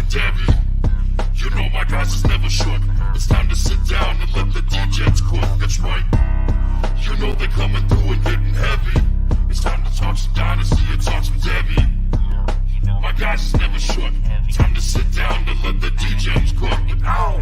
Debbie. You know my guys is never shook. It's time to sit down and let the Degens cook. That's right. You know they coming through and getting heavy. It's time to talk some Dynasty and talk some Debbie. My guys is never shook. Time to sit down and let the Degens cook. Ow!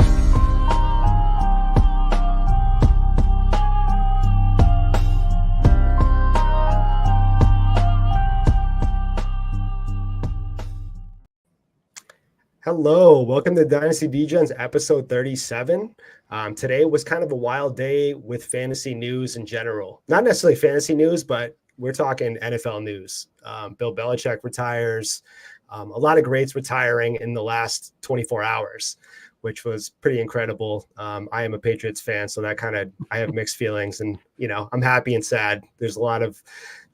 Hello, welcome to Dynasty Degens episode 37. Today was kind of a wild day with fantasy news in general. Not necessarily fantasy news, but we're talking NFL news. Bill Belichick retires. A lot of greats retiring in the last 24 hours, which was pretty incredible. I am a Patriots fan, so that I have mixed feelings, and I'm happy and sad. There's a lot of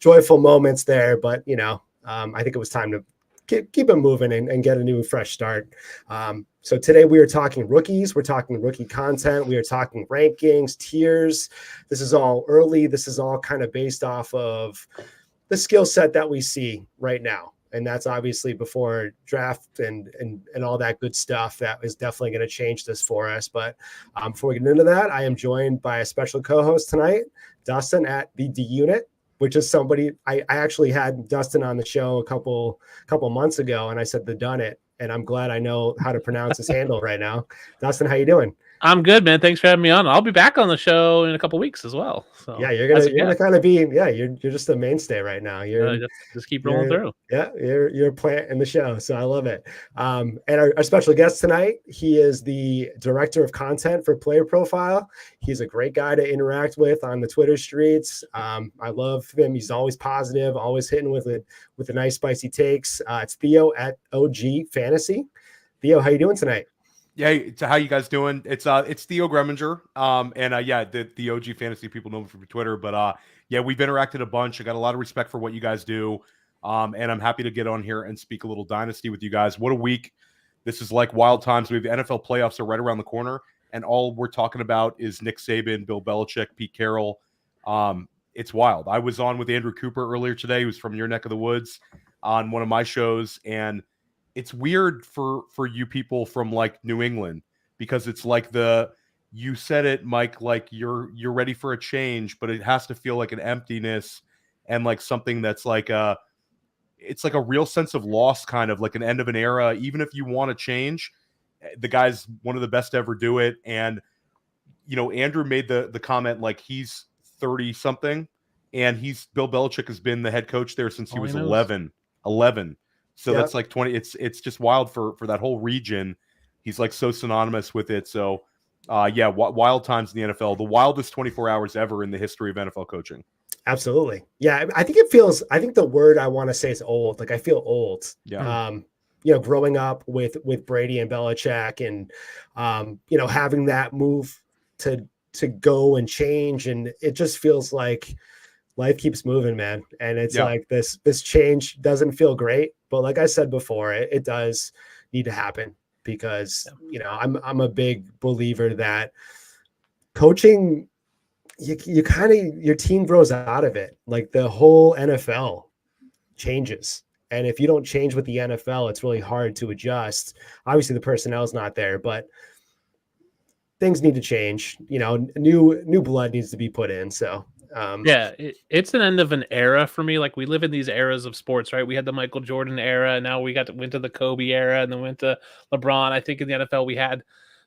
joyful moments there, but I think it was time to keep it moving and get a new fresh start. So today we are talking rookies. We're talking rookie content. We are talking rankings, tiers. This is all early. This is all kind of based off of the skill set that we see right now. And that's obviously before draft and all that good stuff. That is definitely going to change this for us. But before we get into that, I am joined by a special co-host tonight, Dustin at the D Unit, which is somebody I actually had Dustin on the show a couple months ago, and I said the done it, and I'm glad I know how to pronounce his handle right now. Dustin, how you doing? I'm good, man. Thanks for having me on. I'll be back on the show in a couple weeks as well. So yeah, you're gonna kind of be you're just a mainstay right now. You're just keep rolling through. Yeah, you're a plant in the show, so I love it. And our special guest tonight, he is the director of content for PlayerProfiler. He's a great guy to interact with on the Twitter streets. I love him. He's always positive, always hitting with the nice spicy takes. It's Theo at OG Fantasy. Theo, how you doing tonight? Yeah, so how you guys doing? It's Theo Greminger, the OG Fantasy people know me from Twitter, but we've interacted a bunch. I got a lot of respect for what you guys do, and I'm happy to get on here and speak a little Dynasty with you guys. What a week! This is like wild times. We have NFL playoffs are right around the corner, and all we're talking about is Nick Saban, Bill Belichick, Pete Carroll. It's wild. I was on with Andrew Cooper earlier today, who's from your neck of the woods, on one of my shows, and it's weird for you people from like New England, because it's like you said it, Mike, like you're ready for a change, but it has to feel like an emptiness and like something that's like it's like a real sense of loss, kind of like an end of an era. Even if you want to change, the guy's one of the best to ever do it. And Andrew made the comment like he's 30 something, and Bill Belichick has been the head coach there since he was 11. So that's like 20. It's just wild for that whole region. He's like so synonymous with it. So wild times in the NFL, the wildest 24 hours ever in the history of NFL coaching. Absolutely. Yeah. I think the word I want to say is old. Like I feel old. Yeah. Growing up with Brady and Belichick and, having that move to go and change. And it just feels like life keeps moving, man. And it's like this change doesn't feel great. But like I said before, it does need to happen because, I'm a big believer that coaching, your team grows out of it. Like the whole NFL changes. And if you don't change with the NFL, it's really hard to adjust. Obviously the personnel is not there, but things need to change. New blood needs to be put in. So it's an end of an era for me. Like we live in these eras of sports, right? We had the Michael Jordan era, and now we went to the Kobe era, and then went to LeBron. I think in the NFL we had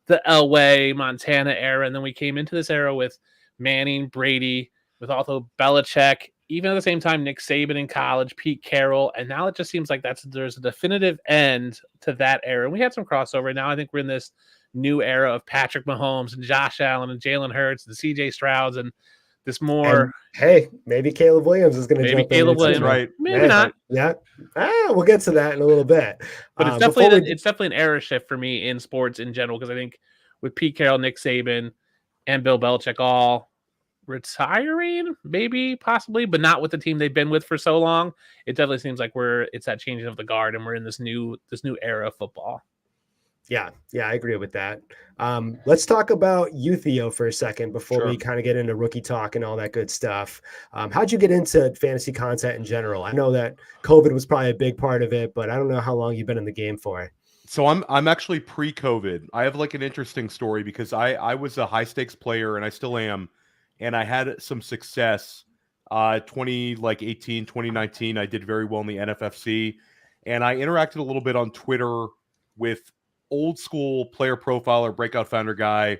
the Elway, Montana era, and then we came into this era with Manning, Brady, with also Belichick, even at the same time Nick Saban in college, Pete Carroll, and now it just seems like there's a definitive end to that era. And we had some crossover. Now I think we're in this new era of Patrick Mahomes and Josh Allen and Jalen Hurts and CJ Strouds and this more. And, hey, maybe Caleb Williams is going to jump in. Caleb Williams, right? Maybe not. Yeah. We'll get to that in a little bit. But it's definitely an era shift for me in sports in general, because I think with Pete Carroll, Nick Saban, and Bill Belichick all retiring, maybe, possibly, but not with the team they've been with for so long. It definitely seems like it's that changing of the guard, and we're in this new era of football. Yeah, I agree with that. Let's talk about you, Theo, for a second before we kind of get into rookie talk and all that good stuff. How'd you get into fantasy content in general? I know that COVID was probably a big part of it, but I don't know how long you've been in the game for. So I'm actually pre-COVID. I have like an interesting story because I was a high stakes player and I still am, and I had some success. 2018, 2019, I did very well in the NFFC, and I interacted a little bit on Twitter with old school player profiler, breakout founder guy,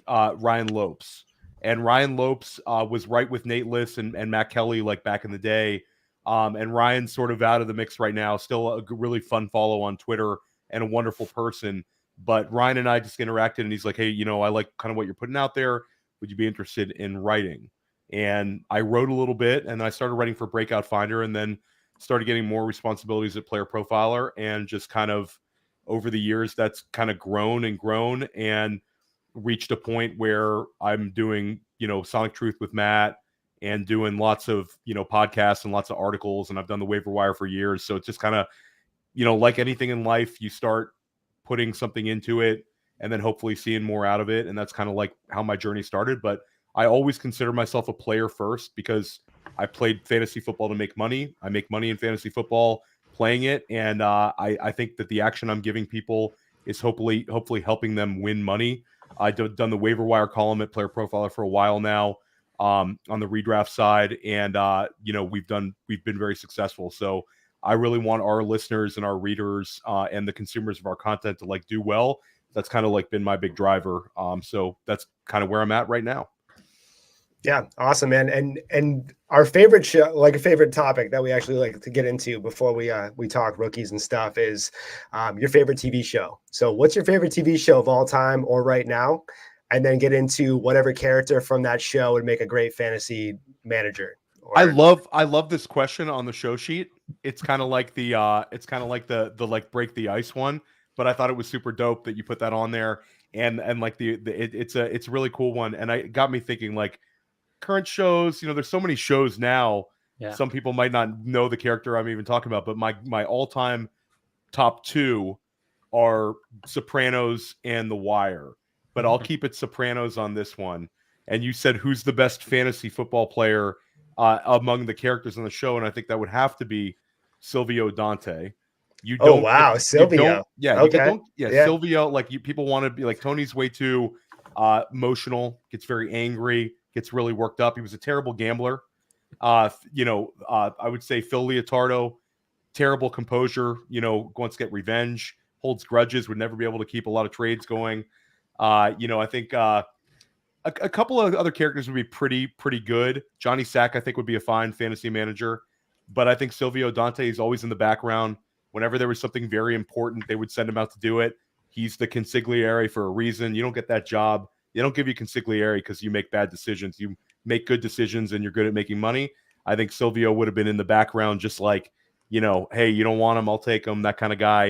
Ryan Lopes. And Ryan Lopes was right with Nate Liss and Matt Kelly like back in the day. And Ryan's sort of out of the mix right now. Still a really fun follow on Twitter and a wonderful person. But Ryan and I just interacted, and he's like, "Hey, I like kind of what you're putting out there. Would you be interested in writing?" And I wrote a little bit, and then I started writing for Breakout Finder, and then started getting more responsibilities at Player Profiler, and just kind of over the years, that's kind of grown and reached a point where I'm doing, Sonic Truth with Matt and doing lots of, podcasts and lots of articles, and I've done the waiver wire for years. So it's just kind of, like anything in life, you start putting something into it and then hopefully seeing more out of it. And that's kind of like how my journey started. But I always consider myself a player first because I played fantasy football to make money. I make money in fantasy football playing it. And I think that the action I'm giving people is hopefully helping them win money. I've done the waiver wire column at Player Profiler for a while now on the redraft side. And, we've been very successful. So I really want our listeners and our readers and the consumers of our content to like do well. That's kind of like been my big driver. So that's kind of where I'm at right now. Yeah, awesome, man. And our favorite show, like a favorite topic that we actually like to get into before we talk rookies and stuff is your favorite TV show. So what's your favorite TV show of all time or right now? And then get into whatever character from that show would make a great fantasy manager. I love this question on the show sheet. It's kind of like the like break the ice one, but I thought it was super dope that you put that on there, and like it's a really cool one, and it got me thinking like current shows. There's so many shows now. Yeah. Some people might not know the character I'm even talking about, but my all-time top two are Sopranos and The Wire. But I'll keep it Sopranos on this one. And you said who's the best fantasy football player among the characters on the show, and I think that would have to be Silvio Dante. You don't. Oh wow, Silvio. Silvio. Like people want to be like Tony's way too emotional, gets very angry, gets really worked up. He was a terrible gambler. I would say Phil Leotardo, terrible composure. Wants to get revenge, holds grudges, would never be able to keep a lot of trades going. I think. A couple of other characters would be pretty good. Johnny Sack, I think, would be a fine fantasy manager. But I think Silvio Dante is always in the background. Whenever there was something very important, they would send him out to do it. He's the consigliere for a reason. You don't get that job. They don't give you consigliere because you make bad decisions. You make good decisions and you're good at making money. I think Silvio would have been in the background just like, hey, you don't want him, I'll take him, that kind of guy.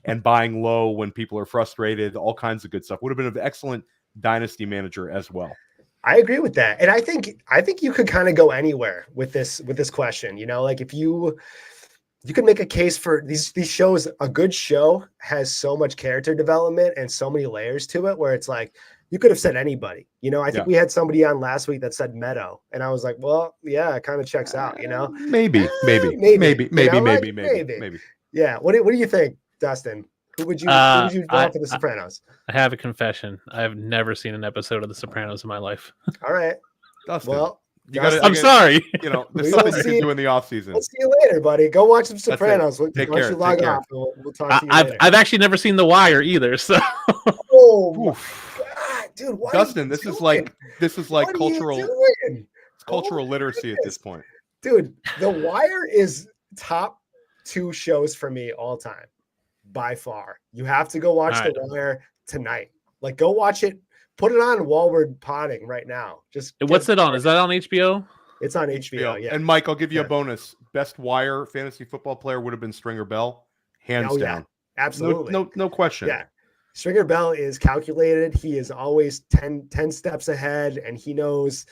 And buying low when people are frustrated, all kinds of good stuff. Would have been an excellent dynasty manager as well. I agree with that. And I think you could kind of go anywhere with this question, like if you could make a case for these shows. A good show has so much character development and so many layers to it where it's like, you could have said anybody, I think we had somebody on last week that said Meadow. And I was like, well, yeah, it kind of checks out, maybe. Yeah. What do you think, Dustin? Who would you want for The Sopranos? I have a confession. I have never seen an episode of The Sopranos in my life. All right. Dustin, well, I'm sorry. There's something you can do in the off season. We'll see you later, buddy. Go watch some Sopranos. Take care. You log off, we'll talk to you later. I've actually never seen The Wire either. So. Oh God, dude! Dustin, this is like cultural. It's cultural literacy at this point, dude. The Wire is top 2 shows for me all time. By far, you have to go watch The Wire tonight. Like, go watch it. Put it on while we're potting right now. What's it on? Is that on HBO? It's on HBO. Yeah. And Mike, I'll give you a bonus. Best Wire fantasy football player would have been Stringer Bell, hands down. Absolutely, no question. Yeah, Stringer Bell is calculated. He is always 10 steps ahead, and he knows,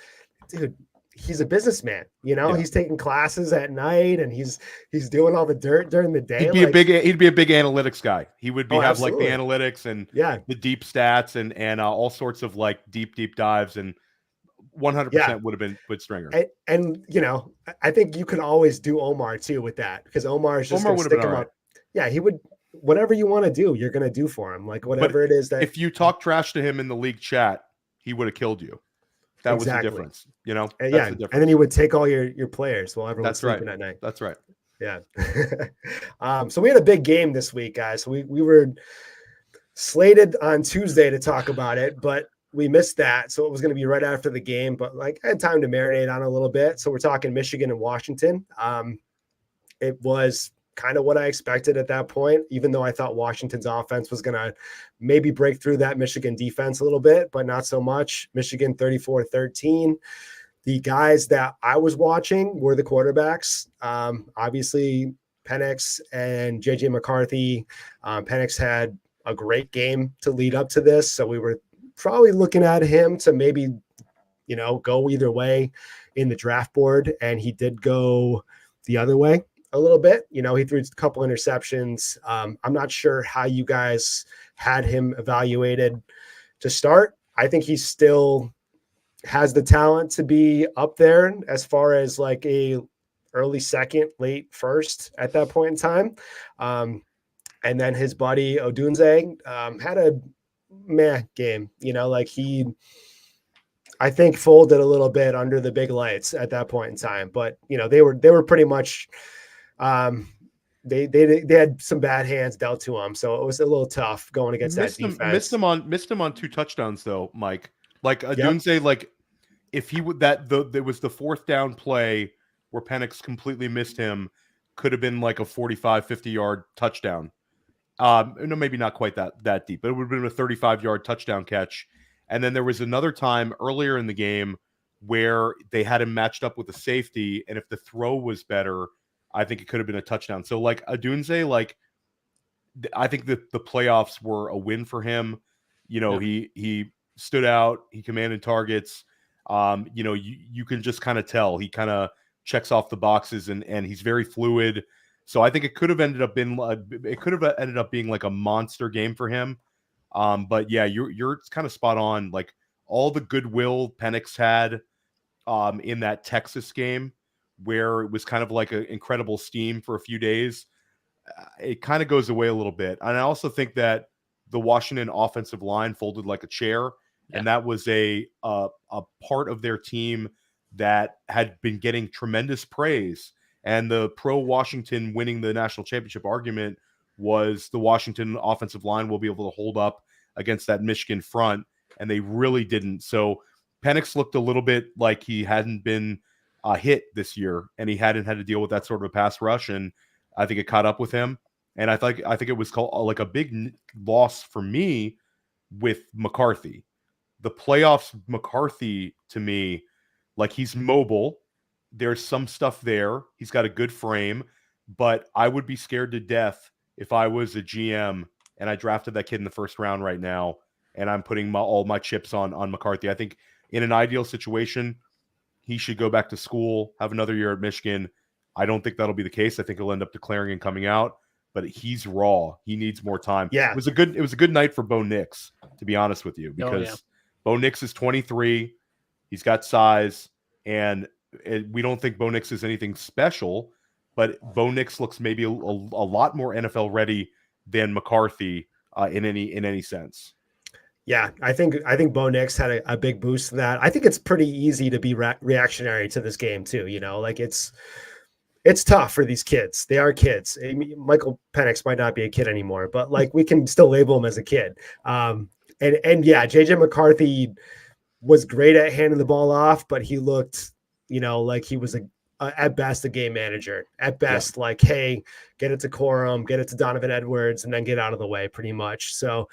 dude. He's a businessman, he's taking classes at night and he's doing all the dirt during the day. He'd be a big analytics guy. He would be have like the analytics and the deep stats and all sorts of like deep dives, and 100% would have been with Stringer. And I think you could always do Omar too with that, because Omar is just going to stick him up. Yeah, he would. whatever you want to do, you're going to do for him. Like whatever it is that if you talk trash to him in the league chat, he would have killed you. That was the difference, you know? And That's the difference. and then he would take all your players while everyone's sleeping at night. That's right. Yeah. So we had a big game this week, guys. We were slated on Tuesday to talk about it, but we missed that. So it was going to be right after the game, but like I had time to marinate on a little bit. So we're talking Michigan and Washington. It was kind of what I expected at that point, even though I thought Washington's offense was going to maybe break through that Michigan defense a little bit, but not so much. Michigan 34-13. The guys that I was watching were the quarterbacks. Obviously, Penix and JJ McCarthy. Penix had a great game to lead up to this, so we were probably looking at him to maybe, go either way in the draft board, and he did go the other way a little bit. He threw a couple interceptions. I'm not sure how you guys had him evaluated to start. I think he still has the talent to be up there as far as like a early second, late first at that point in time. And then his buddy Odunze had a meh game, he, I think, folded a little bit under the big lights at that point in time, but they were pretty much, they had some bad hands dealt to them, so it was a little tough going against that defense. Missed him on 2 touchdowns though, Mike. Like Adunze, like if he would there was the 4th down play where Penix completely missed him, could have been like a 45-50 yard touchdown. No, maybe not quite that deep, but it would have been a 35-yard touchdown catch. And then there was another time earlier in the game where they had him matched up with a safety, and if the throw was better, I think it could have been a touchdown. So like Adunze, like I think that the playoffs were a win for him. He stood out, he commanded targets. You can just kind of tell he kind of checks off the boxes, and he's very fluid. So I think it could have ended up being like a monster game for him. But yeah, you're kind of spot on. Like all the goodwill Penix had in that Texas game, where it was kind of like an incredible steam for a few days, it kind of goes away a little bit. And I also think that the Washington offensive line folded like a chair, and that was a part of their team that had been getting tremendous praise. And the pro-Washington winning the national championship argument was the Washington offensive line will be able to hold up against that Michigan front, and they really didn't. So Penix looked a little bit like he hadn't been hit this year, and he hadn't had to deal with that sort of a pass rush, and I think it caught up with him. And I think it was called like a big loss for me with McCarthy. The playoffs, McCarthy, to me, like he's mobile. There's some stuff there. He's got a good frame, but I would be scared to death if I was a GM and I drafted that kid in the 1st round right now, and I'm putting all my chips on McCarthy. I think in an ideal situation, he should go back to school, have another year at Michigan. I don't think that'll be the case. I think he'll end up declaring and coming out, but he's raw. He needs more time. Yeah. It was a good night for Bo Nix, to be honest with you, because Bo Nix is 23. He's got size, and we don't think Bo Nix is anything special, but Bo Nix looks maybe a lot more NFL ready than McCarthy in any sense. Yeah, I think Bo Nix had a big boost to that. I think it's pretty easy to be reactionary to this game too. Like it's tough for these kids. They are kids. Michael Penix might not be a kid anymore, but like we can still label him as a kid. And yeah, JJ McCarthy was great at handing the ball off, but he looked, like he was at best a game manager. At best, like, hey, get it to Corum, get it to Donovan Edwards, and then get out of the way pretty much. So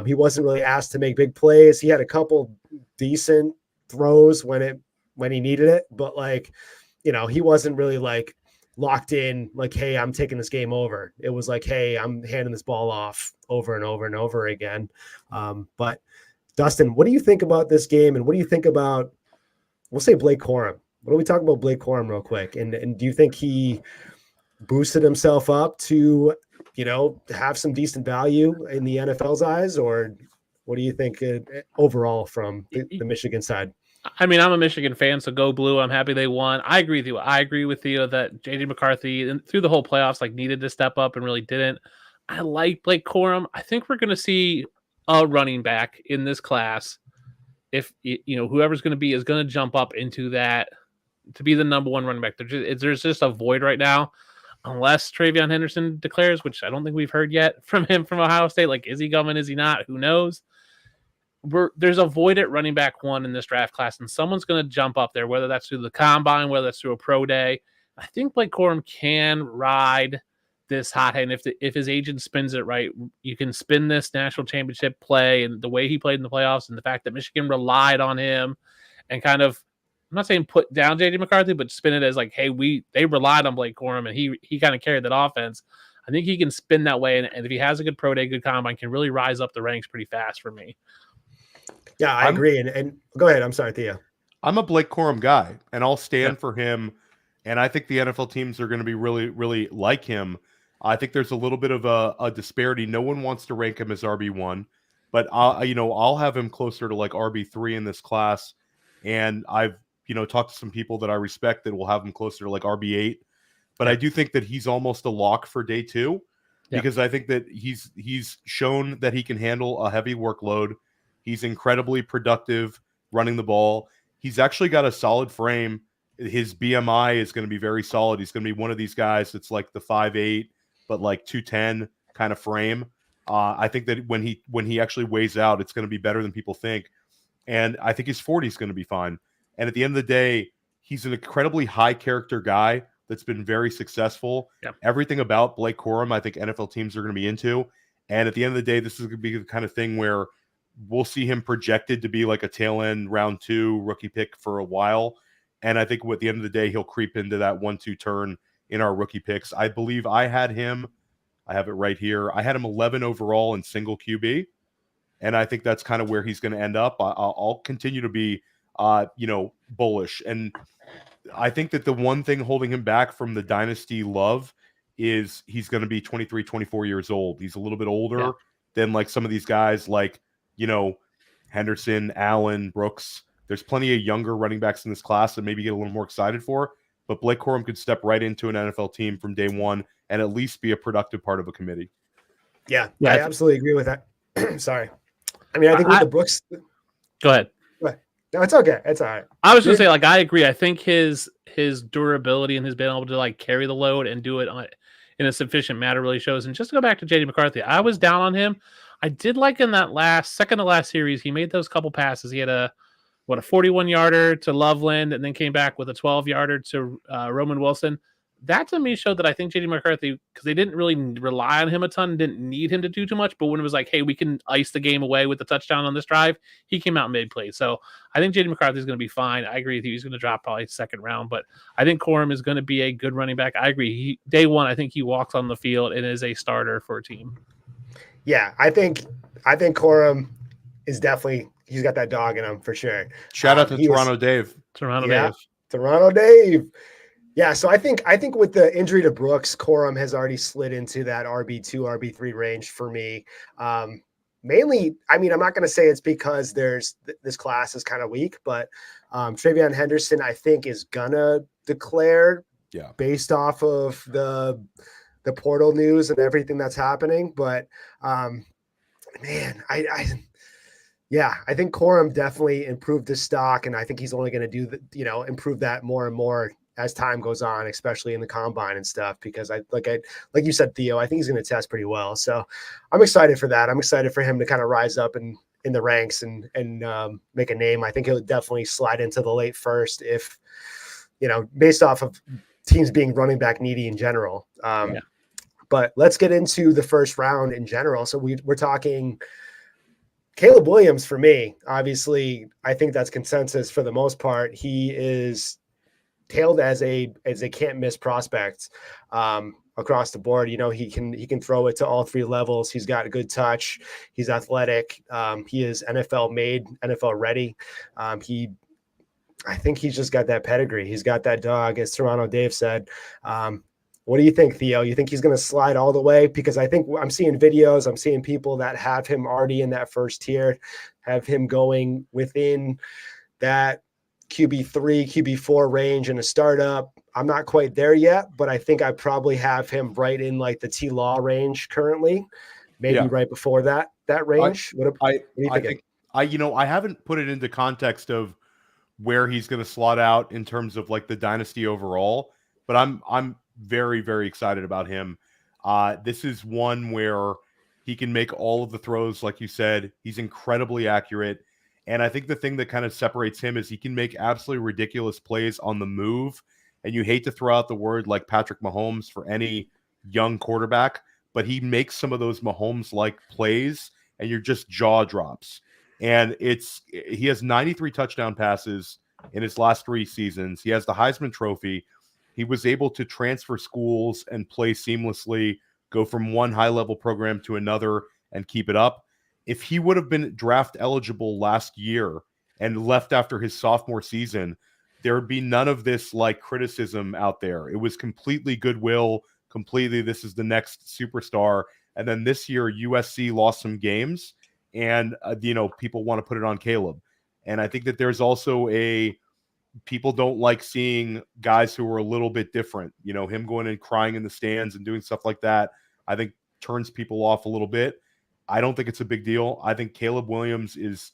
he wasn't really asked to make big plays. He had a couple decent throws when he needed it, but like, he wasn't really like locked in, like, hey, I'm taking this game over. It was like, hey, I'm handing this ball off over and over and over again. But Dustin, what do you think about this game? And what do you think about, we'll say Blake Corum? What do we talk about Blake Corum real quick? And do you think he boosted himself up to, have some decent value in the NFL's eyes? Or what do you think overall from the Michigan side? I mean, I'm a Michigan fan, so go blue. I'm happy they won. I agree with you. I agree with you that JJ McCarthy, through the whole playoffs, like needed to step up and really didn't. I like Blake Corum. I think we're going to see a running back in this class. If whoever's going to be is going to jump up into that to be the number one running back. There's just a void right now, unless Travion Henderson declares, which I don't think we've heard yet from him from Ohio State. Like, is he coming? Is he not? Who knows? There's a void at running back 1 in this draft class, and someone's going to jump up there, whether that's through the combine, whether that's through a pro day. I think Blake Corum can ride this hot hand. If his agent spins it right, you can spin this national championship play and the way he played in the playoffs and the fact that Michigan relied on him and kind of, I'm not saying put down JJ McCarthy, but spin it as like, hey, they relied on Blake Corum and he kind of carried that offense. I think he can spin that way, and if he has a good pro day, good combine, can really rise up the ranks pretty fast for me. Yeah, I agree. And go ahead. I'm sorry, Theo. I'm a Blake Corum guy, and I'll stand for him. And I think the NFL teams are going to be really, really like him. I think there's a little bit of a disparity. No one wants to rank him as RB1, but I'll have him closer to like RB3 in this class. And I've talked to some people that I respect that will have him closer to like RB8. But I do think that he's almost a lock for day 2 because I think that he's shown that he can handle a heavy workload. He's incredibly productive running the ball. He's actually got a solid frame. His BMI is going to be very solid. He's going to be one of these guys that's like the 5'8", but like 210 kind of frame. I think that when he actually weighs out, it's going to be better than people think. And I think his 40 is going to be fine. And at the end of the day, he's an incredibly high character guy that's been very successful. Yep. Everything about Blake Corum, I think NFL teams are going to be into. And at the end of the day, this is going to be the kind of thing where we'll see him projected to be like a tail end round 2 rookie pick for a while. And I think at the end of the day, he'll creep into that 1-2 turn in our rookie picks. I believe I had him. I have it right here. I had him 11 overall in single QB. And I think that's kind of where he's going to end up. I'll continue to be, bullish. And I think that the one thing holding him back from the dynasty love is he's going to be 23, 24 years old. He's a little bit older than like some of these guys like, Henderson, Allen, Brooks. There's plenty of younger running backs in this class that maybe get a little more excited for. But Blake Corum could step right into an NFL team from day 1 and at least be a productive part of a committee. Yeah, I absolutely agree with that. Sorry. I mean, I think with the Brooks. Go ahead. No, it's okay. It's all right. I was going to say, like, I agree. I think his durability and his being able to like carry the load and do it in a sufficient manner really shows. And just to go back to JD McCarthy, I was down on him. I did like in that second to last series, he made those couple passes. He had a 41-yarder to Loveland and then came back with a 12-yarder to Roman Wilson. That to me showed that I think JD McCarthy, because they didn't really rely on him a ton, didn't need him to do too much. But when it was like, hey, we can ice the game away with the touchdown on this drive, he came out mid-play. So I think JD McCarthy is going to be fine. I agree with you. He's going to drop probably second round, but I think Corum is going to be a good running back. I agree. Day 1, I think he walks on the field and is a starter for a team. Yeah, I think Corum is definitely, he's got that dog in him for sure. Shout out to Toronto Dave. Toronto Dave. Yeah, so I think with the injury to Brooks, Corum has already slid into that RB2, RB3 range for me. Mainly, I mean, I'm not going to say it's because this class is kind of weak, but Travion Henderson, I think, is gonna declare based off of the portal news and everything that's happening. But man, I think Corum definitely improved his stock, and I think he's only going to improve that more and more as time goes on, especially in the combine and stuff, because like you said, Theo, I think he's going to test pretty well. So I'm excited for that. I'm excited for him to kind of rise up in the ranks and make a name. I think he'll definitely slide into the late first if, based off of teams being running back needy in general. But let's get into the first round in general. So we're talking Caleb Williams for me. Obviously, I think that's consensus for the most part. He is tailed as a can't miss prospect across the board. He can throw it to all 3 levels. He's got a good touch. He's athletic. He is NFL made, NFL ready. I think he's just got that pedigree. He's got that dog, as Toronto Dave said. What do you think, Theo? You think he's going to slide all the way? Because I think I'm seeing videos, I'm seeing people that have him already in that first tier, have him going within that QB3, QB4 range in a startup. I'm not quite there yet, but I think I probably have him right in like the T Law range currently, maybe right before that range. What do you think? I haven't put it into context of where he's going to slot out in terms of like the dynasty overall, but I'm very, very excited about him. This is one where he can make all of the throws, like you said. He's incredibly accurate. And I think the thing that kind of separates him is he can make absolutely ridiculous plays on the move. And you hate to throw out the word like Patrick Mahomes for any young quarterback, but he makes some of those Mahomes-like plays, and you're just jaw drops. And he has 93 touchdown passes in his last 3 seasons. He has the Heisman Trophy. He was able to transfer schools and play seamlessly, go from one high-level program to another and keep it up. If he would have been draft eligible last year and left after his sophomore season, there would be none of this like criticism out there. It was completely goodwill, completely this is the next superstar. And then this year, USC lost some games, and people want to put it on Caleb. And I think that there's also people don't like seeing guys who are a little bit different. Him going and crying in the stands and doing stuff like that, I think turns people off a little bit. I don't think it's a big deal. I think Caleb Williams is,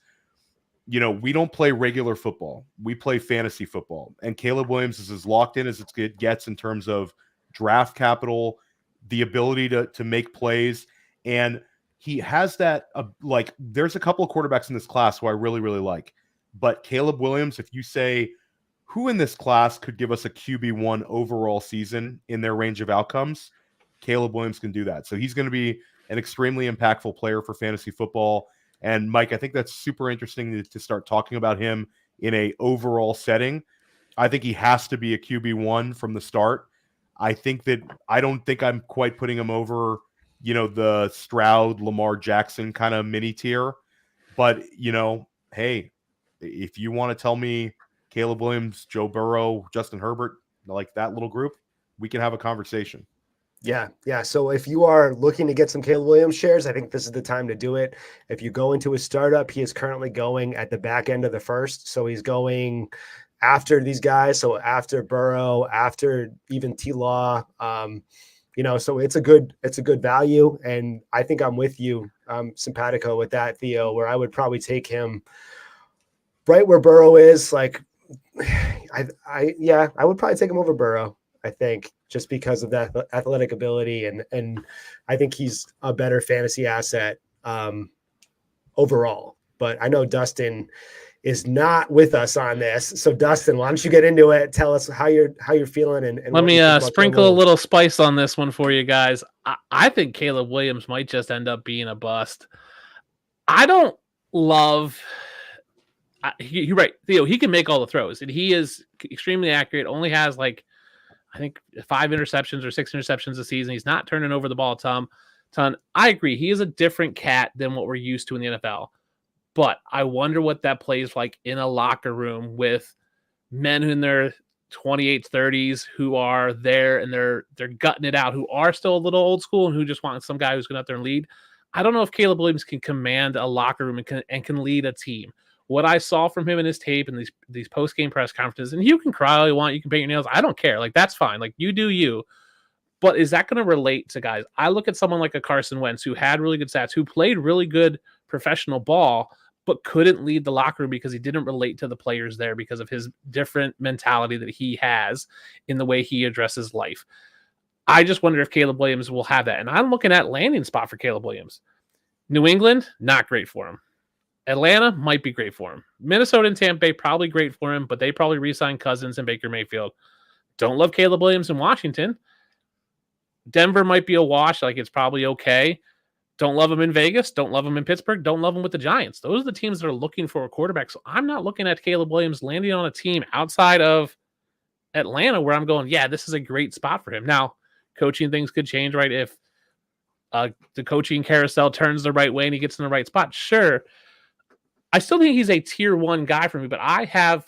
we don't play regular football. We play fantasy football. And Caleb Williams is as locked in as it gets in terms of draft capital, the ability to make plays. And he has that, there's a couple of quarterbacks in this class who I really, really like. But Caleb Williams, if you say, who in this class could give us a QB1 overall season in their range of outcomes, Caleb Williams can do that. So he's going to be an extremely impactful player for fantasy football. And Mike, I think that's super interesting to start talking about him in a overall setting. I think he has to be a QB1 from the start. I don't think I'm quite putting him over, the Stroud, Lamar Jackson kind of mini tier. But, hey, if you want to tell me Caleb Williams, Joe Burrow, Justin Herbert, like that little group, we can have a conversation. Yeah. So if you are looking to get some Caleb Williams shares, I think this is the time to do it. If you go into his startup, he is currently going at the back end of the first. So he's going after these guys. So after Burrow, after even T-Law, so it's a good value. And I think I'm with you, simpatico with that, Theo, where I would probably take him right where Burrow is. Like, I would probably take him over Burrow, I think, just because of that athletic ability. And I think he's a better fantasy asset overall. But I know Dustin is not with us on this. So Dustin, why don't you get into it? Tell us how you're feeling. And let me sprinkle a little spice on this one for you guys. I think Caleb Williams might just end up being a bust. I don't love... You're right, Theo. He can make all the throws, and he is extremely accurate. Only has I think 5 interceptions or 6 interceptions a season. He's not turning over the ball a ton. I agree. He is a different cat than what we're used to in the NFL. But I wonder what that plays like in a locker room with men in their 28s, 30s who are there and they're gutting it out, who are still a little old school and who just want some guy who's going to out there and lead. I don't know if Caleb Williams can command a locker room and can lead a team. What I saw from him in his tape and these post-game press conferences, and you can cry all you want, you can paint your nails, I don't care. That's fine. You do you. But is that going to relate to guys? I look at someone like a Carson Wentz who had really good stats, who played really good professional ball, but couldn't lead the locker room because he didn't relate to the players there because of his different mentality that he has in the way he addresses life. I just wonder if Caleb Williams will have that. And I'm looking at landing spot for Caleb Williams. New England, not great for him. Atlanta might be great for him. Minnesota and Tampa Bay, probably great for him, but they probably re-sign Cousins and Baker Mayfield. Don't love Caleb Williams in Washington. Denver might be a wash. It's probably okay. Don't love him in Vegas. Don't love him in Pittsburgh. Don't love him with the Giants. Those are the teams that are looking for a quarterback. So I'm not looking at Caleb Williams landing on a team outside of Atlanta where I'm going, yeah, this is a great spot for him. Now, coaching things could change, right? If the coaching carousel turns the right way and he gets in the right spot, sure. I still think he's a tier 1 guy for me, but I have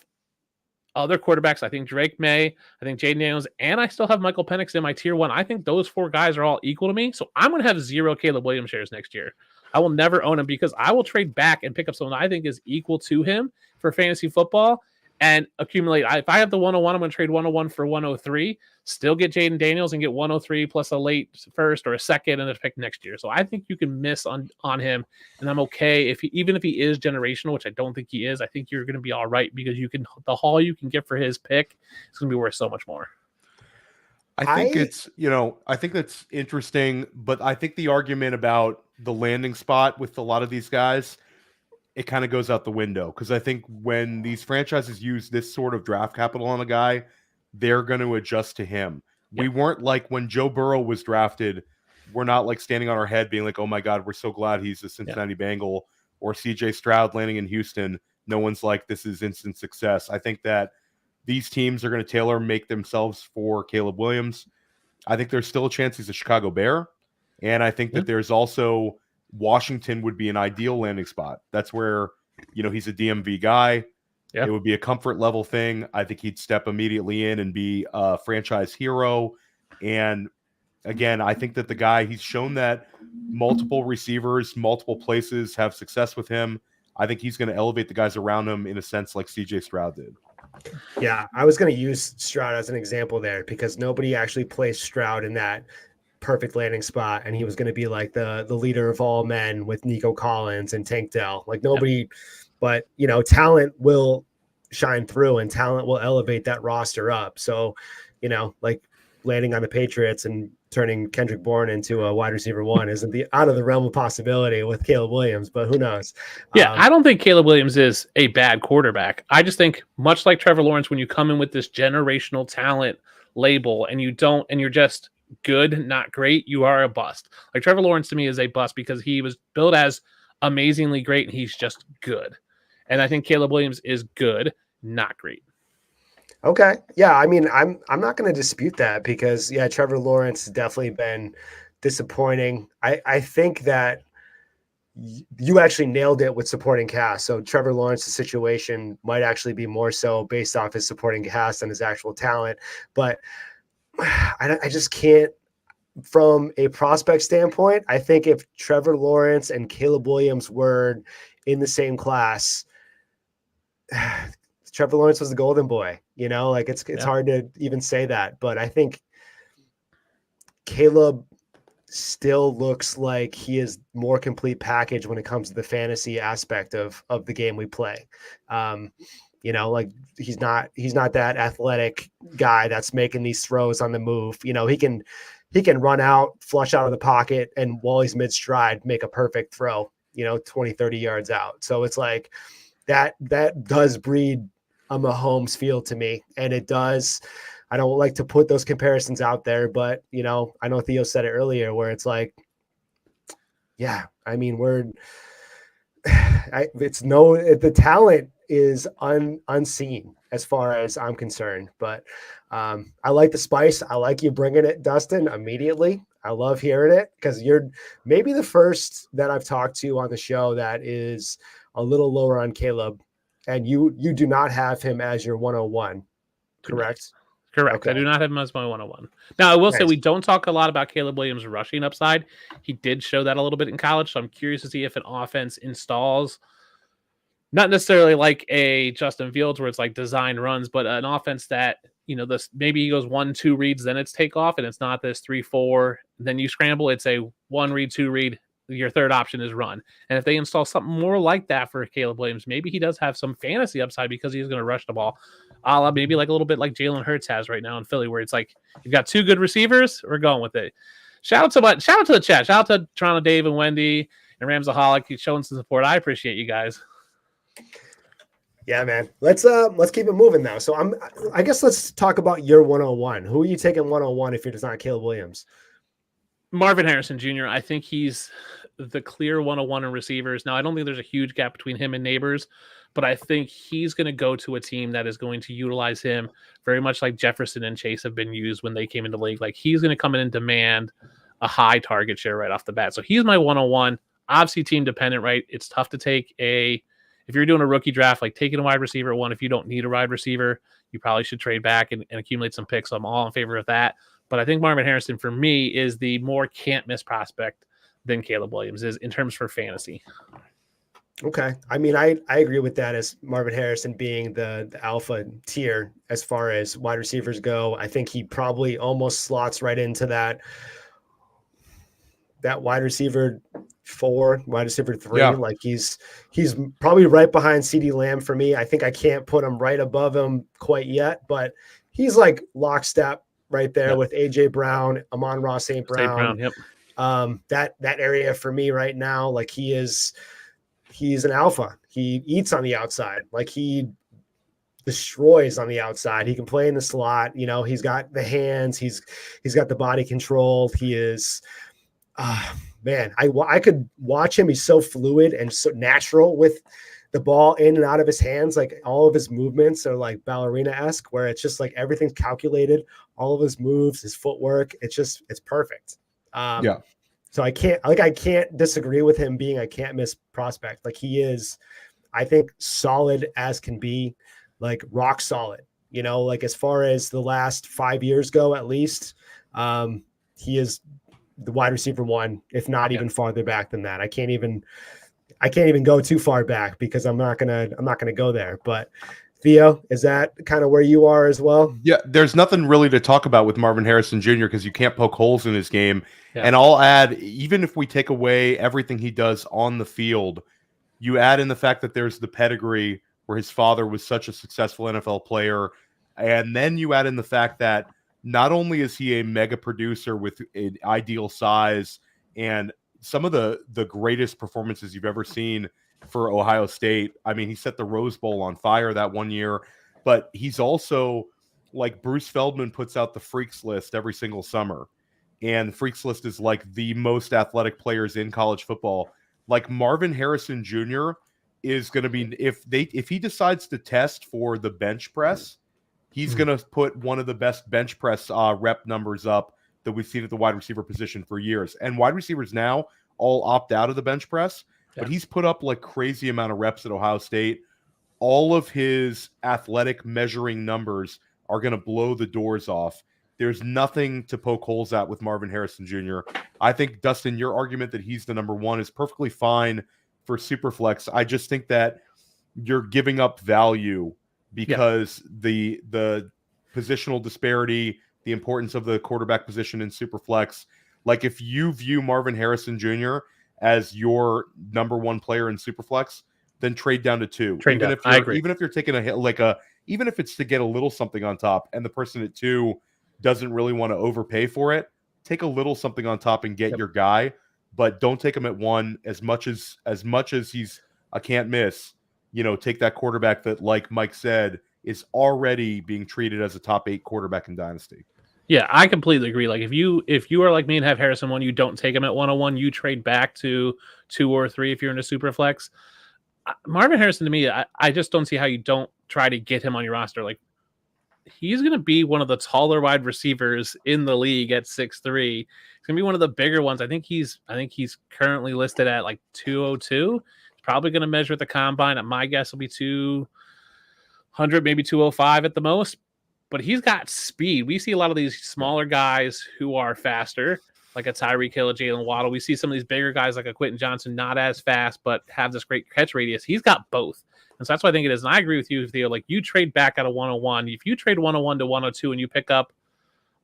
other quarterbacks. I think Drake May, I think Jaden Daniels, and I still have Michael Penix in my tier 1. I think those 4 guys are all equal to me. So I'm going to have 0 Caleb Williams shares next year. I will never own him because I will trade back and pick up someone I think is equal to him for fantasy football. and accumulate. If I have the 101, I'm going to trade 101 for 103, still get Jaden Daniels and get 103 plus a late first or a second and a pick next year. So I think you can miss on him, and I'm okay even if he is generational, which I don't think he is. I think you're going to be all right because the haul you can get for his pick is going to be worth so much more. I think that's interesting, but I think the argument about the landing spot with a lot of these guys, it kind of goes out the window, because I think when these franchises use this sort of draft capital on a guy, they're going to adjust to him. Yeah. We weren't like when Joe Burrow was drafted, we're not like standing on our head being like, oh my God, we're so glad he's a Cincinnati Bengal, or CJ Stroud landing in Houston. No one's like, this is instant success. I think that these teams are going to make themselves for Caleb Williams. I think there's still a chance he's a Chicago Bear. And I think that there's also Washington would be an ideal landing spot. That's where, he's a DMV guy. Yeah. It would be a comfort level thing. I think he'd step immediately in and be a franchise hero. And again, I think that the guy, he's shown that multiple receivers, multiple places have success with him. I think he's going to elevate the guys around him in a sense like CJ Stroud did. Yeah, I was going to use Stroud as an example there because nobody actually placed Stroud in that perfect landing spot, and he was going to be like the leader of all men with Nico Collins and Tank Dell. Like nobody, but talent will shine through and talent will elevate that roster up. So, like landing on the Patriots and turning Kendrick Bourne into a wide receiver one isn't out of the realm of possibility with Caleb Williams, but who knows? Yeah, I don't think Caleb Williams is a bad quarterback. I just think much like Trevor Lawrence, when you come in with this generational talent label and you're just good, not great, you are a bust. Like Trevor Lawrence to me is a bust because he was built as amazingly great and he's just good. And I think Caleb Williams is good, not great. Okay. Yeah. I mean, I'm not going to dispute that because Trevor Lawrence has definitely been disappointing. I think that you actually nailed it with supporting cast. So Trevor Lawrence's situation might actually be more so based off his supporting cast than his actual talent. But I just can't, from a prospect standpoint, I think if Trevor Lawrence and Caleb Williams were in the same class, Trevor Lawrence was the golden boy, it's hard to even say that, but I think Caleb still looks like he is more complete package when it comes to the fantasy aspect of the game we play. Like he's not that athletic guy that's making these throws on the move. He can run out, flush out of the pocket, and while he's mid stride, make a perfect throw, 20, 30 yards out. So it's like that does breed a Mahomes feel to me. And it does. I don't like to put those comparisons out there, but I know Theo said it earlier where it's like, yeah, I mean, the talent is unseen as far as I'm concerned, but I like the spice. I like you bringing it, Dustin, immediately. I love hearing it because you're maybe the first that I've talked to on the show that is a little lower on Caleb, and you do not have him as your 101, correct? Correct. Okay. I do not have him as my 101. Now, I will say we don't talk a lot about Caleb Williams' rushing upside. He did show that a little bit in college, so I'm curious to see if an offense installs, not necessarily like a Justin Fields where it's like design runs, but an offense that, maybe he goes 1-2 reads, then it's takeoff, and it's not this 3-4, then you scramble. It's a 1 read, 2 read. Your third option is run. And if they install something more like that for Caleb Williams, maybe he does have some fantasy upside because he's going to rush the ball. Maybe like a little bit like Jalen Hurts has right now in Philly, where it's like, you've got 2 good receivers, we're going with it. Shout out to the chat. Shout out to Toronto Dave and Wendy and Ramsaholic. He's showing some support. I appreciate you guys. Yeah, man. Let's keep it moving now. So I guess let's talk about your 101. Who are you taking 101 if you're just not Caleb Williams? Marvin Harrison Jr. I think he's the clear 101 in receivers. Now, I don't think there's a huge gap between him and Neighbors, but I think he's going to go to a team that is going to utilize him very much like Jefferson and Chase have been used when they came into the league. Like he's going to come in and demand a high target share right off the bat. So he's my 101. Obviously team dependent, right? It's tough to take if you're doing a rookie draft, like taking a wide receiver one, if you don't need a wide receiver, you probably should trade back and accumulate some picks. So I'm all in favor of that. But I think Marvin Harrison, for me, is the more can't-miss prospect than Caleb Williams is in terms for fantasy. Okay. I mean, I agree with that as Marvin Harrison being the alpha tier as far as wide receivers go. I think he probably almost slots right into that wide receiver 4, wide receiver 3. Yeah. Like he's probably right behind CD Lamb for me. I think I can't put him right above him quite yet, but he's like lockstep right there Yep. with AJ Brown, Amon-Ra St. St. Brown. Yep. That area for me right now, like he's an alpha. He eats on the outside. Like he destroys on the outside. He can play in the slot. You know, he's got the hands. He's got the body control. He is, man, I could watch him. He's so fluid and so natural with the ball in and out of his hands. Like all of his movements are like ballerina-esque, where it's just like everything's calculated. All of his moves, his footwork, it's perfect. Yeah. So I can't disagree with him being a can't miss prospect. Like he is, I think, solid as can be, like rock solid. You know, like as far as the last 5 years go, at least, he is the wide receiver 1, if not even farther back than that. I can't even go too far back because I'm not gonna go there. But Theo, is that kind of where you are as well? Yeah, there's nothing really to talk about with Marvin Harrison Jr. because you can't poke holes in his game. Yeah. And I'll add, even if we take away everything he does on the field, you add in the fact that there's the pedigree where his father was such a successful NFL player. And then you add in the fact that not only is he a mega producer with an ideal size and some of the greatest performances you've ever seen for Ohio State. I mean, he set the Rose Bowl on fire that one year, but he's also like Bruce Feldman puts out the Freaks List every single summer. And the Freaks List is like the most athletic players in college football. Like Marvin Harrison Jr. is going to be, if he decides to test for the bench press, he's going to put one of the best bench press rep numbers up that we've seen at the wide receiver position for years. And wide receivers now all opt out of the bench press, but he's put up like crazy amount of reps at Ohio State. All of his athletic measuring numbers are going to blow the doors off. There's nothing to poke holes at with Marvin Harrison Jr. I think, Dustin, your argument that he's the number 1 is perfectly fine for Superflex. I just think that you're giving up value because the positional disparity, the importance of the quarterback position in Superflex. Like if you view Marvin Harrison Jr. as your number 1 player in Superflex, then trade down to 2. I agree. Even if you're taking a hit, even if it's to get a little something on top, and the person at 2 doesn't really want to overpay for it, take a little something on top and get your guy, but don't take him at 1 as much as he's a can't miss. You know, take that quarterback that, like Mike said, is already being treated as a top 8 quarterback in Dynasty. Yeah, I completely agree. Like if you are like me and have Harrison 1, you don't take him at 101. You trade back to 2 or 3 if you're in a super flex. Marvin Harrison, to me, I just don't see how you don't try to get him on your roster. Like he's going to be one of the taller wide receivers in the league at 6'3". He's going to be one of the bigger ones. I think he's currently listed at like 202. He's probably going to measure at the combine. My guess will be 200, maybe 205 at the most. But he's got speed. We see a lot of these smaller guys who are faster, like a Tyreek Hill, a Jalen Waddle. We see some of these bigger guys like a Quentin Johnson, not as fast, but have this great catch radius. He's got both. And so that's what I think it is. And I agree with you, Theo. Like you trade back out of 101. If you trade 101 to 102 and you pick up,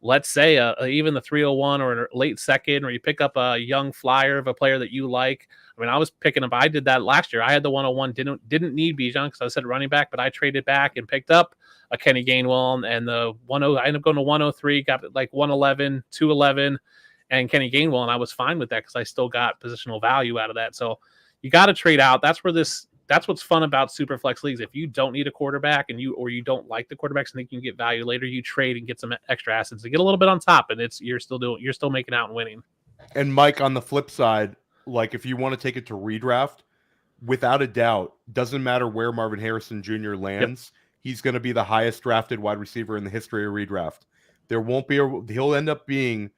let's say, even the 301 or a late second, or you pick up a young flyer of a player that you like. I mean, I was picking up. I did that last year. I had the 101. Didn't need Bijan because I said running back, but I traded back and picked up a Kenny Gainwell and the 10. I ended up going to 103, got like 111, 211, and Kenny Gainwell, and I was fine with that because I still got positional value out of that. So you got to trade out. That's what's fun about super flex leagues. If you don't need a quarterback and you don't like the quarterbacks and think you can get value later, you trade and get some extra assets to get a little bit on top, and you're still making out and winning. And Mike, on the flip side, like if you want to take it to redraft, without a doubt, doesn't matter where Marvin Harrison Jr. lands, he's going to be the highest drafted wide receiver in the history of redraft. There won't be he'll end up being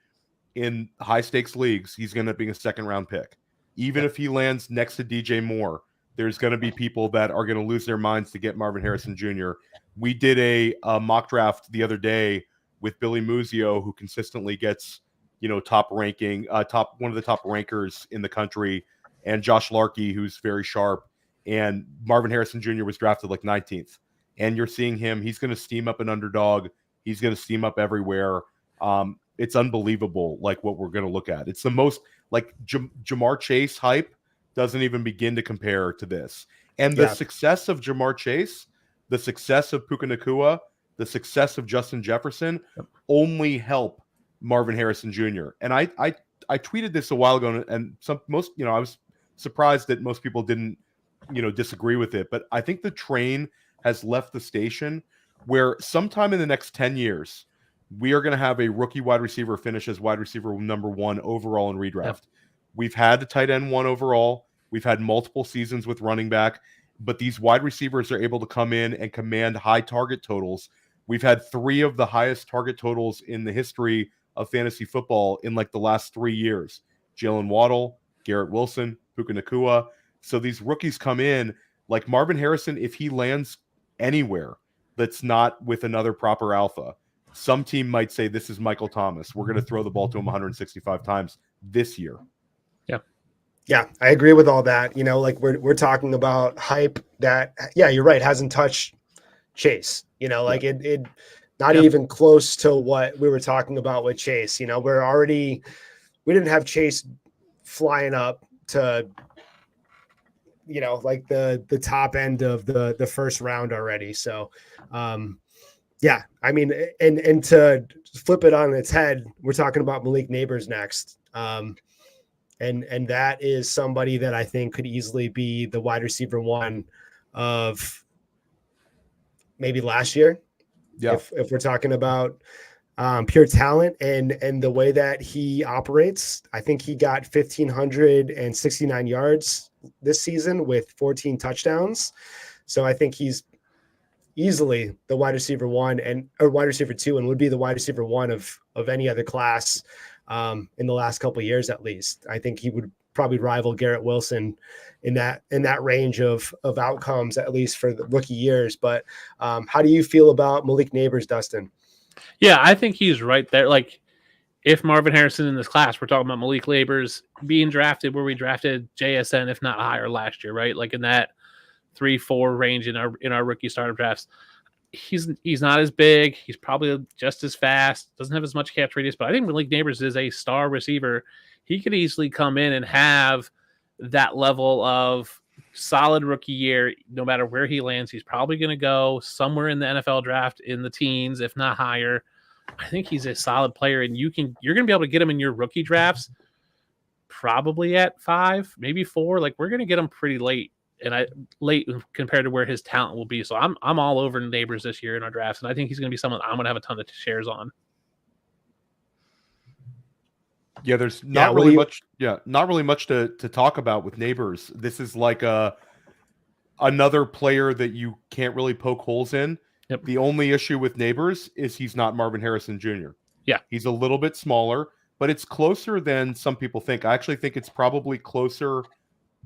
in high stakes leagues. He's going to be a 2nd round pick. Even if he lands next to DJ Moore, there's going to be people that are going to lose their minds to get Marvin Harrison Jr. We did a mock draft the other day with Billy Muzio, who consistently gets, top ranking, one of the top rankers in the country, and Josh Larkey, who's very sharp. and Marvin Harrison Jr. was drafted like 19th. And you're seeing him. He's going to steam up an underdog. He's going to steam up everywhere. It's unbelievable, like what we're going to look at. It's the most like Jamar Chase hype doesn't even begin to compare to this. And the success of Jamar Chase, the success of Puka Nacua, the success of Justin Jefferson only help Marvin Harrison Jr. And I tweeted this a while ago, and I was surprised that most people didn't, disagree with it. But I think the train has left the station where sometime in the next 10 years, we are going to have a rookie wide receiver finish as wide receiver number 1 overall in redraft. Yep. We've had the tight end 1 overall. We've had multiple seasons with running back, but these wide receivers are able to come in and command high target totals. We've had 3 of the highest target totals in the history of fantasy football in like the last 3 years. Jalen Waddle, Garrett Wilson, Puka Nacua. So these rookies come in like Marvin Harrison. If he lands anywhere that's not with another proper alpha, some team might say this is Michael Thomas. We're going to throw the ball to him 165 times this year. Yeah, I agree with all that. Like we're talking about hype that, you're right, hasn't touched Chase. Like it not even close to what we were talking about with Chase. We didn't have Chase flying up to, like the top end of the first round already. So, I mean, and to flip it on its head, we're talking about Malik Neighbors next. And that is somebody that I think could easily be the wide receiver 1 of maybe last year. Yeah. If we're talking about pure talent and the way that he operates, I think he got 1,569 yards this season with 14 touchdowns. So I think he's easily the wide receiver 1 or wide receiver 2, and would be the wide receiver 1 of any other class in the last couple of years, at least. I think he would probably rival Garrett Wilson in that range of outcomes, at least for the rookie years. But how do you feel about Malik Neighbors, Dustin? Yeah, I think he's right there. Like, if Marvin Harrison in this class, we're talking about Malik Neighbors being drafted where we drafted JSN, if not higher last year, right? Like in that 3-4 range in our rookie startup drafts. He's not as big. He's probably just as fast. Doesn't have as much catch radius, but I think Malik Neighbors is a star receiver. He could easily come in and have that level of solid rookie year. No matter where he lands, he's probably going to go somewhere in the NFL draft in the teens, if not higher. I think he's a solid player, and you're going to be able to get him in your rookie drafts probably at 5, maybe 4. Like, we're going to get him pretty late. And late compared to where his talent will be. So I'm all over Neighbors this year in our drafts, and I think he's going to be someone I'm going to have a ton of shares on. Yeah, there's not really much to talk about with Neighbors. This is like another player that you can't really poke holes in. Yep. The only issue with Neighbors is he's not Marvin Harrison Jr. Yeah, he's a little bit smaller, but it's closer than some people think. I actually think it's probably closer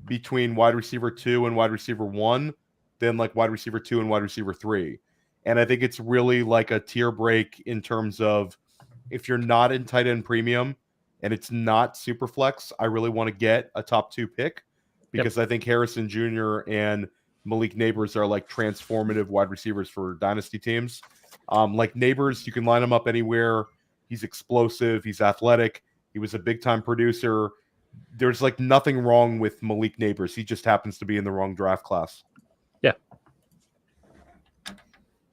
between wide receiver 2 and wide receiver 1 than like wide receiver 2 and wide receiver 3. And I think it's really like a tier break in terms of if you're not in tight end premium and it's not super flex, I really want to get a top 2 pick because I think Harrison Jr. and Malik Neighbors are like transformative wide receivers for dynasty teams. Like Neighbors, you can line him up anywhere. He's explosive. He's athletic. He was a big time producer. There's like nothing wrong with Malik Neighbors. He just happens to be in the wrong draft class.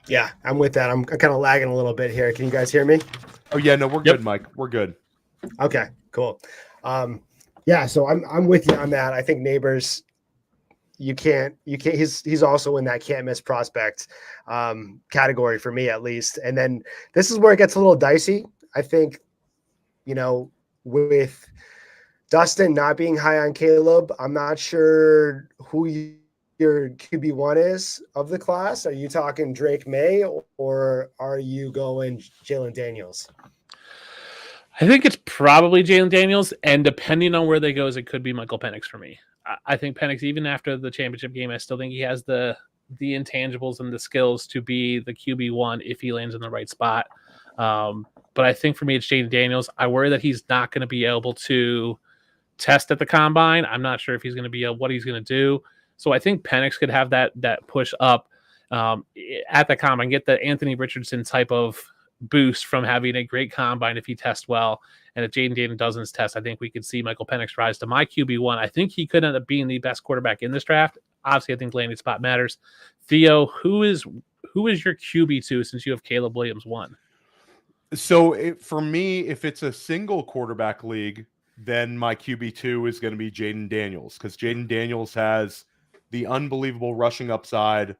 Yeah, I'm with that. I'm kind of lagging a little bit here. Can you guys hear me? Oh yeah, no, we're good, Mike. We're good. Okay, cool. So I'm with you on that. I think Neighbors, you can't. He's also in that can't miss prospect category for me, at least. And then this is where it gets a little dicey. I think, with Dustin not being high on Caleb, I'm not sure who your QB1 is of the class. Are you talking Drake May or are you going Jalen Daniels? I think it's probably Jalen Daniels, and depending on where they go, it could be Michael Penix for me. I think Penix, even after the championship game, I still think he has the intangibles and the skills to be the QB1 if he lands in the right spot. But I think for me, it's Jalen Daniels. I worry that he's not going to be able to test at the combine. I'm not sure if he's going to be what he's going to do. So I think Penix could have that push up at the combine, get the Anthony Richardson type of boost from having a great combine if he tests well. And if Jaden Daniels doesn't test, I think we could see Michael Penix rise to my QB1. I think he could end up being the best quarterback in this draft. Obviously, I think landing spot matters. Theo, who is your QB2 since you have Caleb Williams 1? So for me, if it's a single quarterback league, then my QB2 is going to be Jaden Daniels, because Jaden Daniels has the unbelievable rushing upside.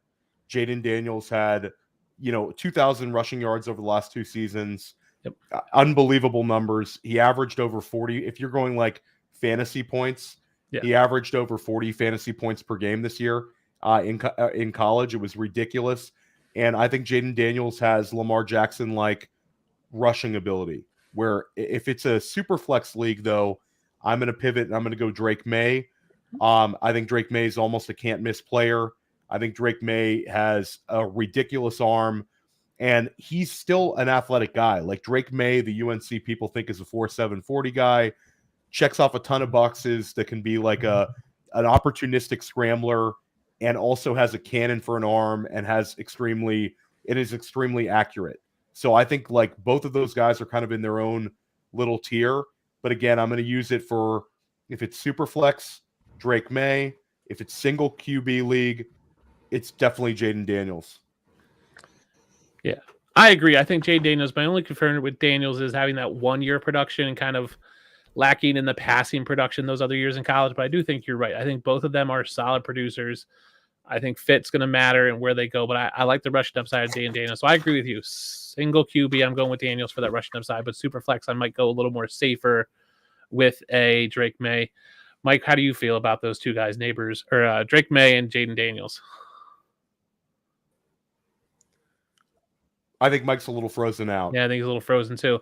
Jaden Daniels had, 2,000 rushing yards over the last 2 seasons. Yep. Unbelievable numbers. He averaged over 40. If you're going like fantasy points, he averaged over 40 fantasy points per game this year in college. It was ridiculous. And I think Jaden Daniels has Lamar Jackson-like rushing ability, where if it's a super flex league, though, I'm going to pivot and I'm going to go Drake May. I think Drake May is almost a can't miss player. I think Drake May has a ridiculous arm, and he's still an athletic guy. Like Drake May, the UNC people think is a 4.7 40 guy, checks off a ton of boxes that can be like an opportunistic scrambler, and also has a cannon for an arm and is extremely accurate. So I think like both of those guys are kind of in their own little tier. But again, I'm going to use it for, if it's super flex, Drake May. If it's single QB league, it's definitely Jaden Daniels. Yeah, I agree. I think Jaden Daniels, my only concern with Daniels is having that 1-year production and kind of lacking in the passing production those other years in college. But I do think you're right. I think both of them are solid producers. I think fit's going to matter and where they go, but I like the rushing upside of Jaden Daniels. So I agree with you. Single QB, I'm going with Daniels for that rushing upside, but super flex, I might go a little more safer with a Drake May. Mike, how do you feel about those two guys, neighbors, or Drake May and Jaden Daniels? I think Mike's a little frozen out. Yeah, I think he's a little frozen too.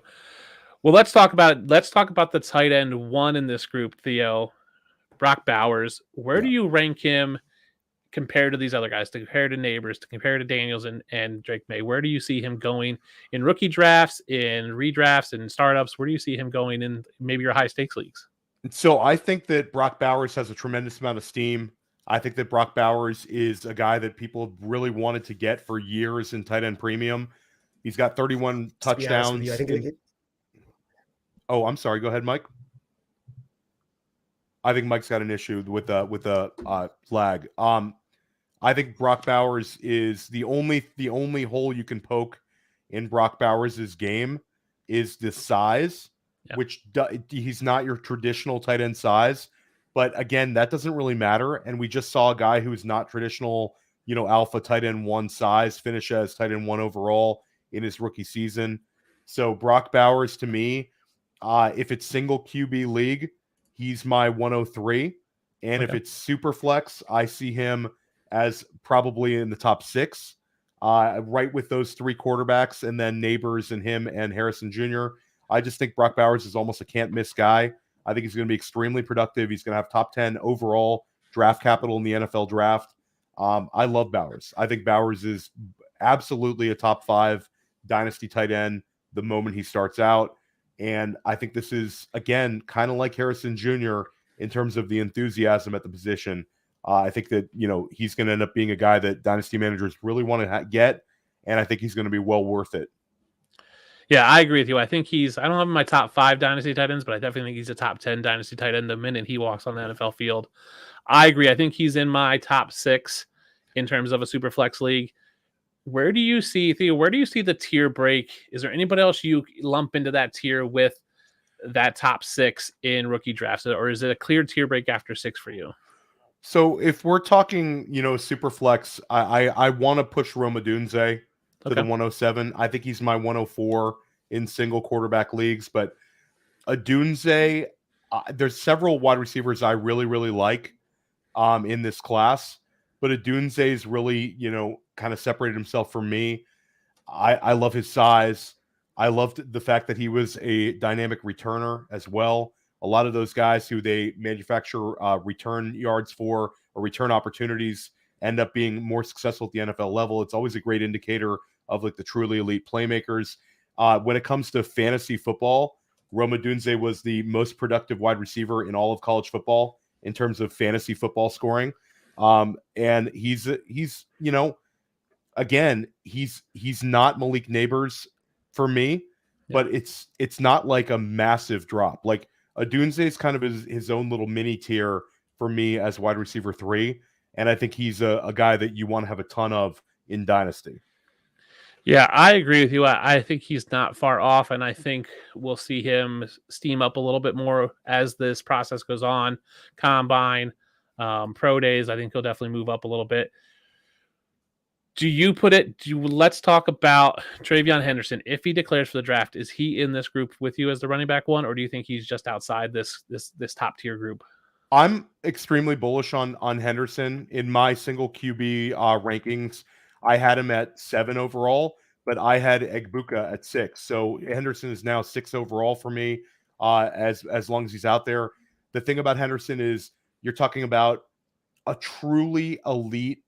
Well, let's talk about the tight end 1 in this group, Theo. Brock Bowers. Where do you rank him compared to these other guys, to compare to neighbors, to compare to Daniels and Drake May? Where do you see him going in rookie drafts, in redrafts, and startups? Where do you see him going in maybe your high stakes leagues? So I think that Brock Bowers has a tremendous amount of steam. I think that Brock Bowers is a guy that people really wanted to get for years in tight end premium. He's got 31 touchdowns. You, I think Oh, I'm sorry. Go ahead, Mike. I think Mike's got an issue with the lag. I think Brock Bowers is the only hole you can poke in Brock Bowers' game is the size, which he's not your traditional tight end size. But again, that doesn't really matter. And we just saw a guy who's not traditional, alpha tight end 1 size finish as tight end 1 overall in his rookie season. So Brock Bowers, to me, if it's single QB league, he's my 103. And if it's super flex, I see him as probably in the top 6, right with those 3 quarterbacks, and then Neighbors and him and Harrison Jr. I just think Brock Bowers is almost a can't miss guy. I think he's going to be extremely productive. He's going to have top 10 overall draft capital in the NFL draft. I love Bowers. I think Bowers is absolutely a top 5 dynasty tight end the moment he starts out. And I think this is, again, kind of like Harrison Jr. in terms of the enthusiasm at the position. I think that, he's going to end up being a guy that dynasty managers really want to get, and I think he's going to be well worth it. Yeah, I agree with you. I think I don't have him in my top 5 dynasty tight ends, but I definitely think he's a top 10 dynasty tight end the minute he walks on the NFL field. I agree. I think he's in my top 6 in terms of a super flex league. Where do you see, Theo, the tier break? Is there anybody else you lump into that tier with that top 6 in rookie drafts? Or is it a clear tier break after 6 for you? So if we're talking, super flex, I want to push Rome Odunze to the 107. I think he's my 104 in single quarterback leagues. But Odunze, there's several wide receivers I really, really like in this class. But Odunze's really, kind of separated himself from me. I love his size. I loved the fact that he was a dynamic returner as well. A lot of those guys who they manufacture return yards for or return opportunities end up being more successful at the NFL level. It's always a great indicator of like the truly elite playmakers. When it comes to fantasy football, Rome Odunze was the most productive wide receiver in all of college football in terms of fantasy football scoring. And he's again, he's not Malik Neighbors for me, but it's not like a massive drop. Like Odunze is kind of his own little mini tier for me as wide receiver 3. And I think he's a guy that you want to have a ton of in Dynasty. Yeah, I agree with you. I think he's not far off, and I think we'll see him steam up a little bit more as this process goes on. Combine, pro days, I think he'll definitely move up a little bit. Let's talk about Travion Henderson. If he declares for the draft, is he in this group with you as the running back 1, or do you think he's just outside this top tier group? I'm extremely bullish on Henderson. In my single QB rankings, I had him at 7 overall, but I had Egbuka at 6. So Henderson is now 6 overall for me as long as he's out there. The thing about Henderson is you're talking about a truly elite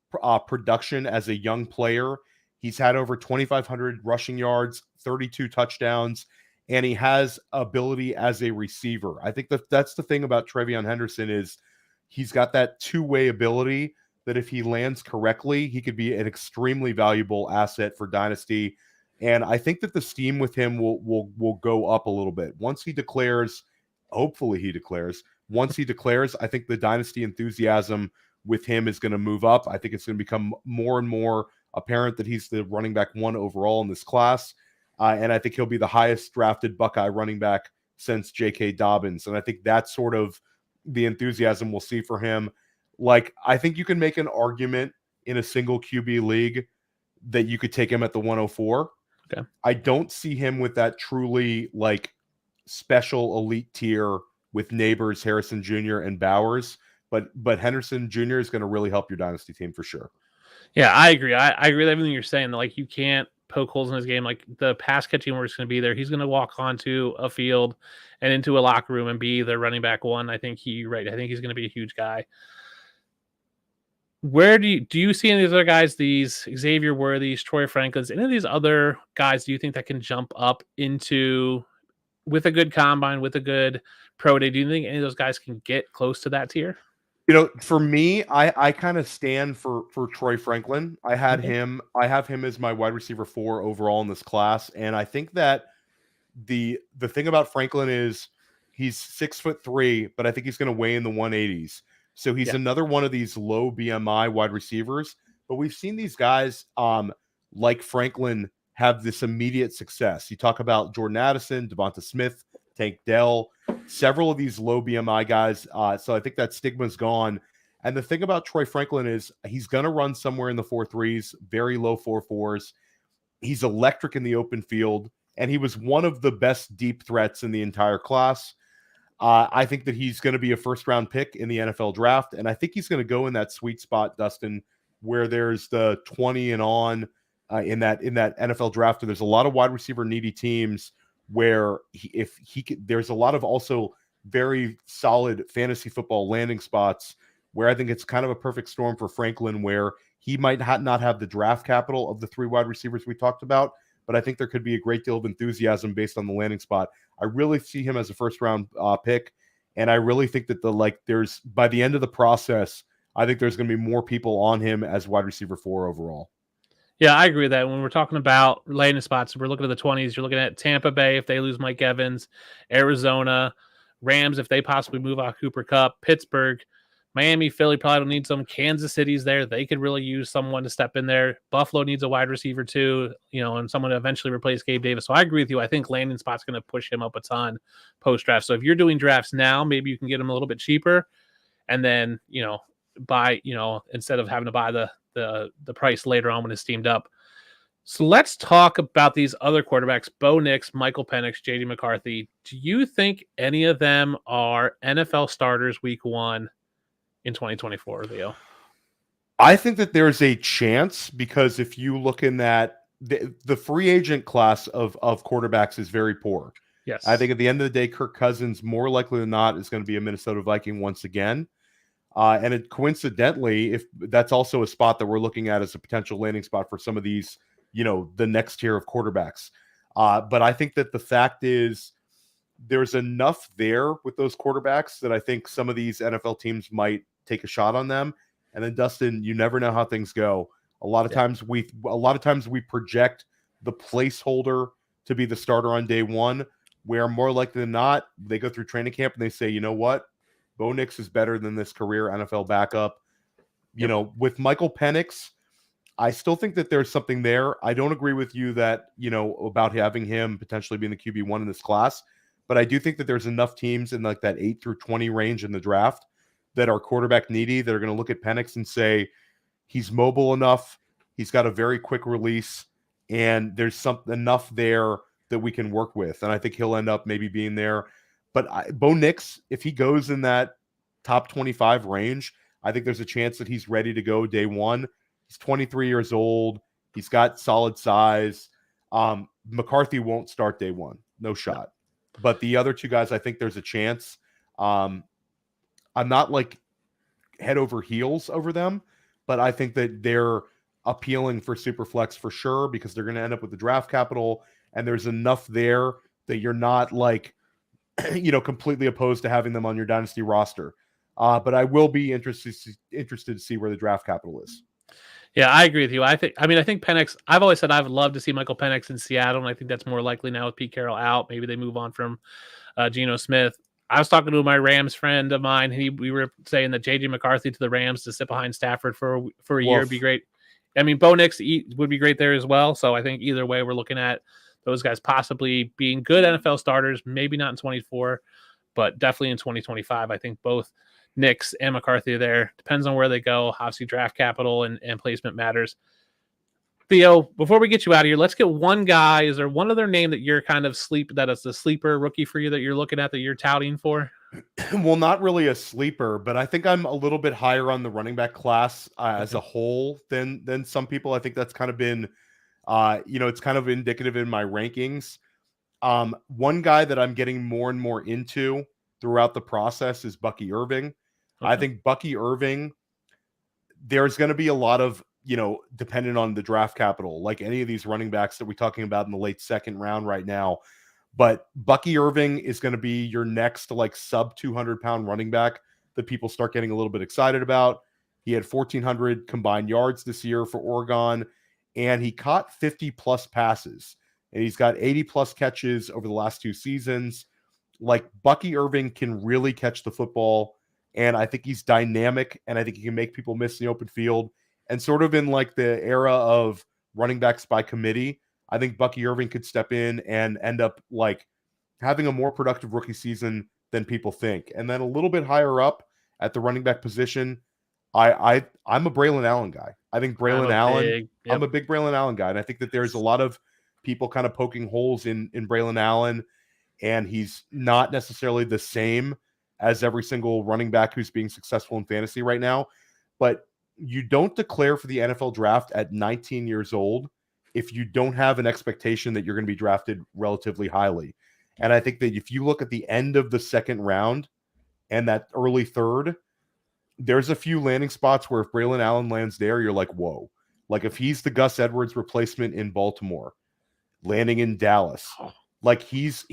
production as a young player. He's had over 2,500 rushing yards, 32 touchdowns, and he has ability as a receiver. I think that's the thing about Travion Henderson is he's got that two-way ability that if he lands correctly, he could be an extremely valuable asset for Dynasty. And I think that the steam with him will go up a little bit. Once he declares, hopefully he declares, once he declares, I think the Dynasty enthusiasm with him is going to move up. I think it's going to become more and more apparent that he's the running back 1 overall in this class. And I think he'll be the highest drafted Buckeye running back since J.K. Dobbins. And I think that's sort of the enthusiasm we'll see for him. Like, I think you can make an argument in a single QB league that you could take him at the 104. Okay. I don't see him with that truly like special elite tier with Neighbors, Harrison Jr., and Bowers. But Henderson Jr. is going to really help your Dynasty team for sure. Yeah, I agree. I agree with everything you're saying. Like, you can't poke holes in his game. Like, the pass catching work is going to be there. He's going to walk onto a field and into a locker room and be the running back 1. I think he's going to be a huge guy. Where do you see any of these other guys, these Xavier Worthies, Troy Franklins, any of these other guys, do you think that can jump up into, with a good combine, with a good pro day, do you think any of those guys can get close to that tier? For me, I kind of stand for Troy Franklin. I have him as my wide receiver 4 overall in this class. And I think that the thing about Franklin is he's 6'3", but I think he's going to weigh in the 180s. So he's another one of these low BMI wide receivers. But we've seen these guys like Franklin have this immediate success. You talk about Jordan Addison, Devonta Smith, Tank Dell, several of these low BMI guys. So I think that stigma's gone. And the thing about Troy Franklin is he's going to run somewhere in the 4.3s, very low 4.4s. He's electric in the open field, and he was one of the best deep threats in the entire class. I think that he's going to be a first-round pick in the NFL draft, and I think he's going to go in that sweet spot, Dustin, where there's the 20 and on in that NFL draft. And there's a lot of wide receiver needy teams where there's a lot of also very solid fantasy football landing spots where I think it's kind of a perfect storm for Franklin, where he might not have the draft capital of the 3 wide receivers we talked about, but I think there could be a great deal of enthusiasm based on the landing spot. I really see him as a first-round pick, and I really think that there's by the end of the process, I think there's going to be more people on him as wide receiver 4 overall. Yeah, I agree with that. When we're talking about landing spots, we're looking at the 20s. You're looking at Tampa Bay if they lose Mike Evans, Arizona, Rams if they possibly move out Cooper Kupp, Pittsburgh, Miami, Philly probably don't need some. Kansas City's there. They could really use someone to step in there. Buffalo needs a wide receiver too, and someone to eventually replace Gabe Davis. So I agree with you. I think landing spot's going to push him up a ton post-draft. So if you're doing drafts now, maybe you can get him a little bit cheaper and then, buy, instead of having to buy the price later on when it's steamed up. So let's talk about these other quarterbacks, Bo Nix, Michael Penix, J.D. McCarthy. Do you think any of them are NFL starters week 1 in 2024, Leo? I think that there's a chance, because if you look in that the free agent class of quarterbacks is very poor. Yes. I think at the end of the day, Kirk Cousins, more likely than not, is going to be a Minnesota Viking once again. And coincidentally, if that's also a spot that we're looking at as a potential landing spot for some of these, the next tier of quarterbacks. But I think that the fact is there's enough there with those quarterbacks that I think some of these NFL teams might take a shot on them. And then Dustin, you never know how things go. A lot of times we project the placeholder to be the starter on day one, where more likely than not, they go through training camp and they say, you know what? Bo Nix is better than this career NFL backup. You know, with Michael Penix, I still think that there's something there. I don't agree with you that, you know, about having him potentially being the QB1 in this class, but I do think that there's enough teams in like that 8 through 20 range in the draft that are quarterback needy that are going to look at Penix and say, he's mobile enough, he's got a very quick release, and there's enough there that we can work with. And I think he'll end up maybe being there. But Bo Nix, if he goes in that top 25 range, I think there's a chance that he's ready to go day one. He's 23 years old. He's got solid size. McCarthy won't start day one. No shot. But the other two guys, I think there's a chance. I'm not like head over heels over them, but I think that they're appealing for Superflex for sure because they're going to end up with the draft capital, and there's enough there that you're not like, you know, completely opposed to having them on your dynasty roster. But I will be interested to see where the draft capital is. Yeah, I agree with you. I think Penix, I've always said I would love to see Michael Penix in Seattle, and I think that's more likely now with Pete Carroll out. Maybe they move on from Geno Smith. I was talking to my Rams friend of mine, and we were saying that J.J. McCarthy to the Rams to sit behind Stafford for a year would be great. I mean, Bo Nix would be great there as well. So I think either way, we're looking at those guys possibly being good NFL starters, maybe not in 24, but definitely in 2025. I think both Nix and McCarthy are there. Depends on where they go. Obviously, draft capital and placement matters. Theo, before we get you out of here, let's get one guy. Is there one other name that you're kind of that is the sleeper rookie for you that you're looking at that you're touting for? Well, not really a sleeper, but I think I'm a little bit higher on the running back class as a whole than some people. I think that's kind of been, it's kind of indicative in my rankings. One guy that I'm getting more and more into throughout the process is Bucky Irving. Okay. I think Bucky Irving, there's going to be a lot of, dependent on the draft capital, like any of these running backs that we're talking about in the late second round right now. But Bucky Irving is going to be your next like sub 200-pound running back that people start getting a little bit excited about. He had 1,400 combined yards this year for Oregon, and he caught 50-plus passes. And he's got 80-plus catches over the last 2 seasons. Like, Bucky Irving can really catch the football, and I think he's dynamic, and I think he can make people miss in the open field. And sort of in like the era of running backs by committee, I think Bucky Irving could step in and end up like having a more productive rookie season than people think. And then a little bit higher up at the running back position, I'm a Braylon Allen guy. I think Braylon Allen, I'm a big Braylon Allen guy. And I think that there's a lot of people kind of poking holes in Braylon Allen, and he's not necessarily the same as every single running back who's being successful in fantasy right now. But you don't declare for the NFL draft at 19 years old if you don't have an expectation that you're going to be drafted relatively highly. And I think that if you look at the end of the second round and that early third, there's a few landing spots where if Braylon Allen lands there, you're like, whoa. Like if he's the Gus Edwards replacement in Baltimore, landing in Dallas, like he's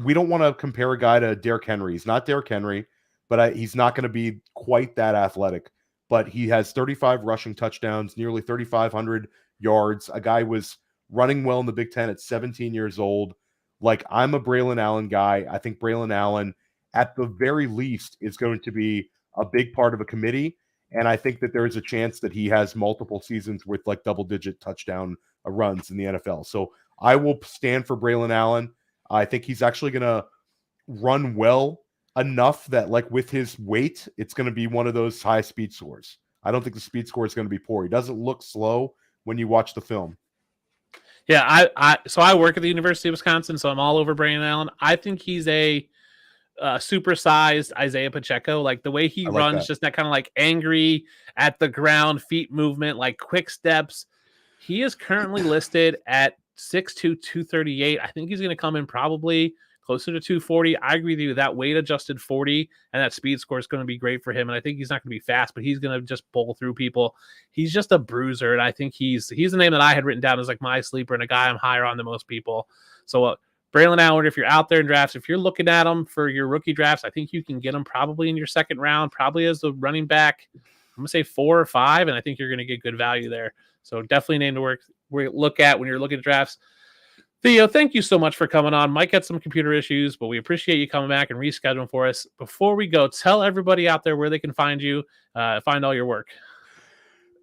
we don't want to compare a guy to Derrick Henry. He's not Derrick Henry, but he's not going to be quite that athletic. But he has 35 rushing touchdowns, nearly 3,500 yards. A guy was running well in the Big Ten at 17 years old. Like, I'm a Braylon Allen guy. I think Braylon Allen, at the very least, is going to be a big part of a committee. And I think that there's a chance that he has multiple seasons with like double-digit touchdown runs in the NFL. So I will stand for Braylon Allen. I think he's actually going to run well enough that, like, with his weight, it's going to be one of those high speed scores. I don't think the speed score is going to be poor. He doesn't look slow when you watch the film. Yeah, so I work at the University of Wisconsin, so I'm all over Braylon Allen. I think he's a supersized Isaiah Pacheco. Like the way he runs, just that kind of like angry at the ground, feet movement, like quick steps. He is currently listed at 6'2", 238. I think he's going to come in probably closer to 240. I agree with you. That weight adjusted 40 and that speed score is going to be great for him. And I think he's not going to be fast, but he's going to just bowl through people. He's just a bruiser. And I think he's the name that I had written down as like my sleeper and a guy I'm higher on than most people. So Braylon Allen, if you're out there in drafts, if you're looking at him for your rookie drafts, I think you can get him probably in your second round, probably as a running back. I'm gonna say 4 or 5, and I think you're gonna get good value there. So definitely a name to look at when you're looking at drafts. Theo, thank you so much for coming on. Mike had some computer issues, but we appreciate you coming back and rescheduling for us. Before we go, tell everybody out there where they can find you, find all your work.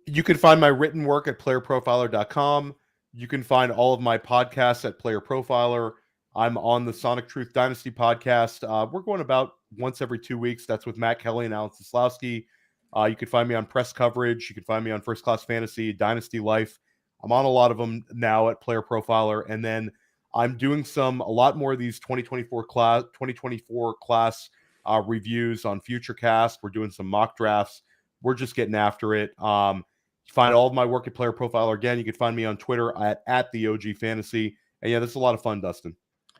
You can find my written work at playerprofiler.com. You can find all of my podcasts at Player Profiler. I'm on the Sonic Truth Dynasty podcast. We're going about once every 2 weeks. That's with Matt Kelly and Alan Soslowski. You can find me on Press Coverage. You can find me on First Class Fantasy, Dynasty Life. I'm on a lot of them now at Player Profiler. And then I'm doing a lot more of these 2024 class reviews on Futurecast. We're doing some mock drafts. We're just getting after it. You find all of my work at Player Profiler. Again, you can find me on Twitter at the OG Fantasy. And yeah, this is a lot of fun, Dustin.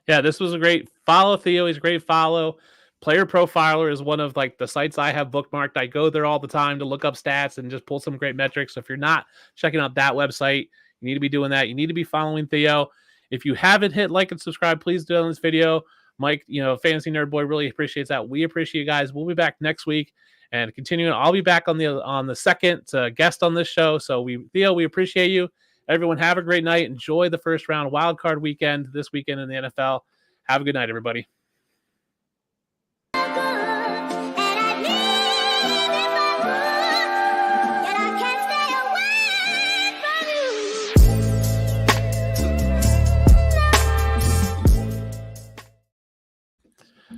Yeah, this was a great follow. Theo, he's a great follow. Player Profiler is one of like the sites I have bookmarked. I go there all the time to look up stats and just pull some great metrics. So if you're not checking out that website, you need to be doing that. You need to be following Theo. If you haven't hit like and subscribe, please do it on this video. Mike, Fantasy Nerd Boy really appreciates that. We appreciate you guys. We'll be back next week and continuing. I'll be back on the second guest on this show. So Theo, we appreciate you. Everyone, have a great night. Enjoy the first round wild card weekend this weekend in the NFL. Have a good night, everybody.